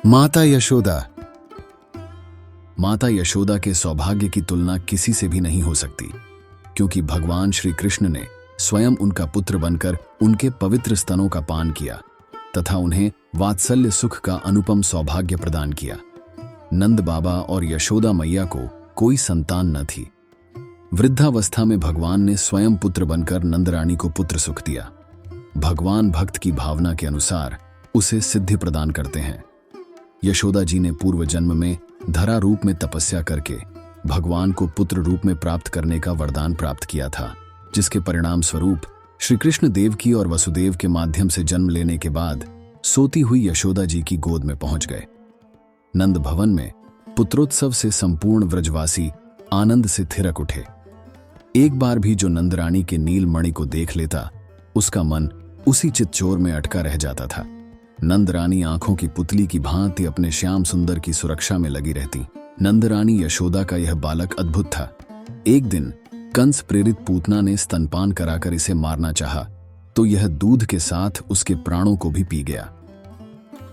माता यशोदा। माता यशोदा के सौभाग्य की तुलना किसी से भी नहीं हो सकती, क्योंकि भगवान श्री कृष्ण ने स्वयं उनका पुत्र बनकर उनके पवित्र स्तनों का पान किया तथा उन्हें वात्सल्य सुख का अनुपम सौभाग्य प्रदान किया। नंद बाबा और यशोदा मैया को कोई संतान न थी। वृद्धावस्था में भगवान ने स्वयं पुत्र बनकर नंदरानी को पुत्र सुख दिया। भगवान भक्त की भावना के अनुसार उसे सिद्धि प्रदान करते हैं। यशोदा जी ने पूर्व जन्म में धरा रूप में तपस्या करके भगवान को पुत्र रूप में प्राप्त करने का वरदान प्राप्त किया था, जिसके परिणाम स्वरूप श्री कृष्ण देवकी और वसुदेव के माध्यम से जन्म लेने के बाद सोती हुई यशोदा जी की गोद में पहुंच गए। नंद भवन में पुत्रोत्सव से संपूर्ण व्रजवासी आनंद से थिरक उठे। एक बार भी जो नंदरानी के नीलमणि को देख लेता, उसका मन उसी चितचोर में अटका रह जाता था। नंदरानी आंखों की पुतली की भांति अपने श्याम सुंदर की सुरक्षा में लगी रहती। नंदरानी यशोदा का यह बालक अद्भुत था। एक दिन कंस प्रेरित पूतना ने स्तनपान कराकर इसे मारना चाहा, तो यह दूध के साथ उसके प्राणों को भी पी गया।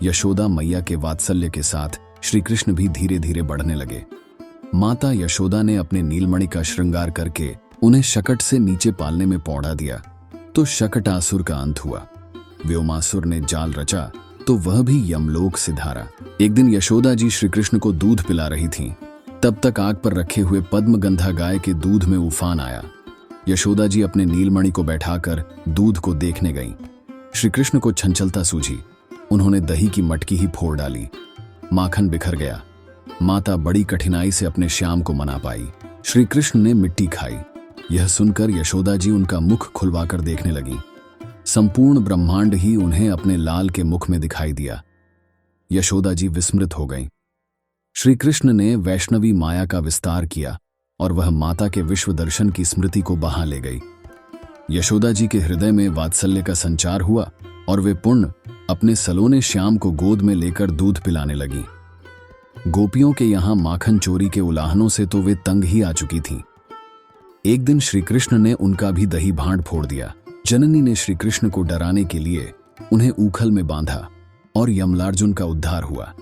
यशोदा मैया के वात्सल्य के साथ श्री कृष्ण भी धीरे धीरे बढ़ने लगे। माता यशोदा ने अपने नीलमणि का श्रृंगार करके उन्हें शकट से नीचे पालने में पौड़ा दिया, तो शकटासुर का अंत हुआ। व्योमासुर ने जाल रचा, तो वह भी यमलोक सिधारा। एक दिन यशोदा जी श्री कृष्ण को दूध पिला रही थीं, तब तक आग पर रखे हुए पद्मगंधा गाय के दूध में उफान आया। यशोदा जी अपने नीलमणि को बैठाकर दूध को देखने गईं। श्री कृष्ण को छंछलता सूझी। उन्होंने दही की मटकी ही फोड़ डाली। माखन बिखर गया। माता बड़ी कठिनाई से अपने श्याम को मना पाई। श्री कृष्ण ने मिट्टी खाई। यह सुनकर यशोदा जी उनका मुख खुलवाकर देखने लगी। संपूर्ण ब्रह्मांड ही उन्हें अपने लाल के मुख में दिखाई दिया। यशोदा जी विस्मृत हो गईं। श्री कृष्ण ने वैष्णवी माया का विस्तार किया और वह माता के विश्व दर्शन की स्मृति को बहा ले गई। यशोदा जी के हृदय में वात्सल्य का संचार हुआ और वे पुण्य अपने सलोने श्याम को गोद में लेकर दूध पिलाने लगी। गोपियों के यहां माखन चोरी के उलाहनों से तो वे तंग ही आ चुकी थीं। एक दिन श्री कृष्ण ने उनका भी दही भांड फोड़ दिया। जननी ने श्री कृष्ण को डराने के लिए उन्हें ऊखल में बांधा और यमलार्जुन का उद्धार हुआ।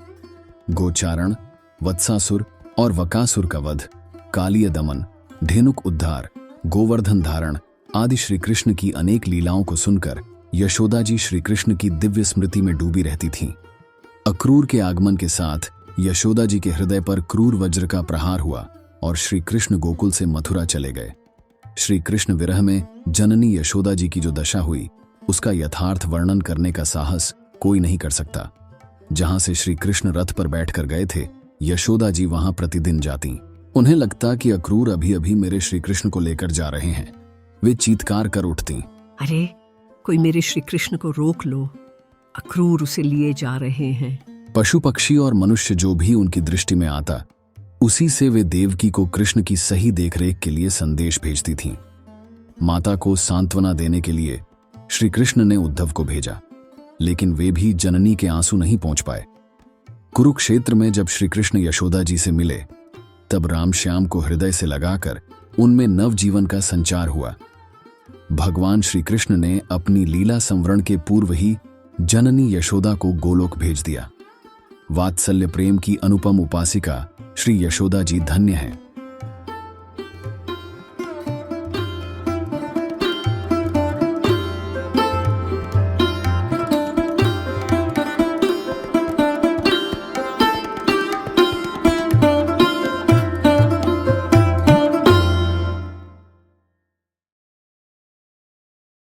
गोचारण, वत्सासुर और वकासुर का वध, कालिय दमन, धेनुक उद्धार, गोवर्धन धारण आदि श्री कृष्ण की अनेक लीलाओं को सुनकर यशोदा जी श्री कृष्ण की दिव्य स्मृति में डूबी रहती थीं। अक्रूर के आगमन के साथ यशोदा जी के हृदय पर क्रूर वज्र का प्रहार हुआ और श्री कृष्ण गोकुल से मथुरा चले गए। श्री कृष्ण विरह में जननी यशोदा जी की जो दशा हुई, उसका यथार्थ वर्णन करने का साहस कोई नहीं कर सकता। जहां से श्री कृष्ण रथ पर बैठकर गए थे, यशोदा जी वहां प्रतिदिन जाती। उन्हें लगता कि अक्रूर अभी अभी मेरे श्री कृष्ण को लेकर जा रहे हैं। वे चीत्कार कर उठती, अरे कोई मेरे श्री कृष्ण को रोक लो, अक्रूर उसे लिए जा रहे हैं। पशु पक्षी और मनुष्य जो भी उनकी दृष्टि में आता, उसी से वे देवकी को कृष्ण की सही देखरेख के लिए संदेश भेजती थीं। माता को सांत्वना देने के लिए श्री कृष्ण ने उद्धव को भेजा, लेकिन वे भी जननी के आंसू नहीं पहुंच पाए। कुरुक्षेत्र में जब श्री कृष्ण यशोदा जी से मिले, तब राम श्याम को हृदय से लगाकर उनमें नवजीवन का संचार हुआ। भगवान श्री कृष्ण ने अपनी लीला संवरण के पूर्व ही जननी यशोदा को गोलोक भेज दिया। वात्सल्य प्रेम की अनुपम उपासिका श्री यशोदा जी धन्य हैं।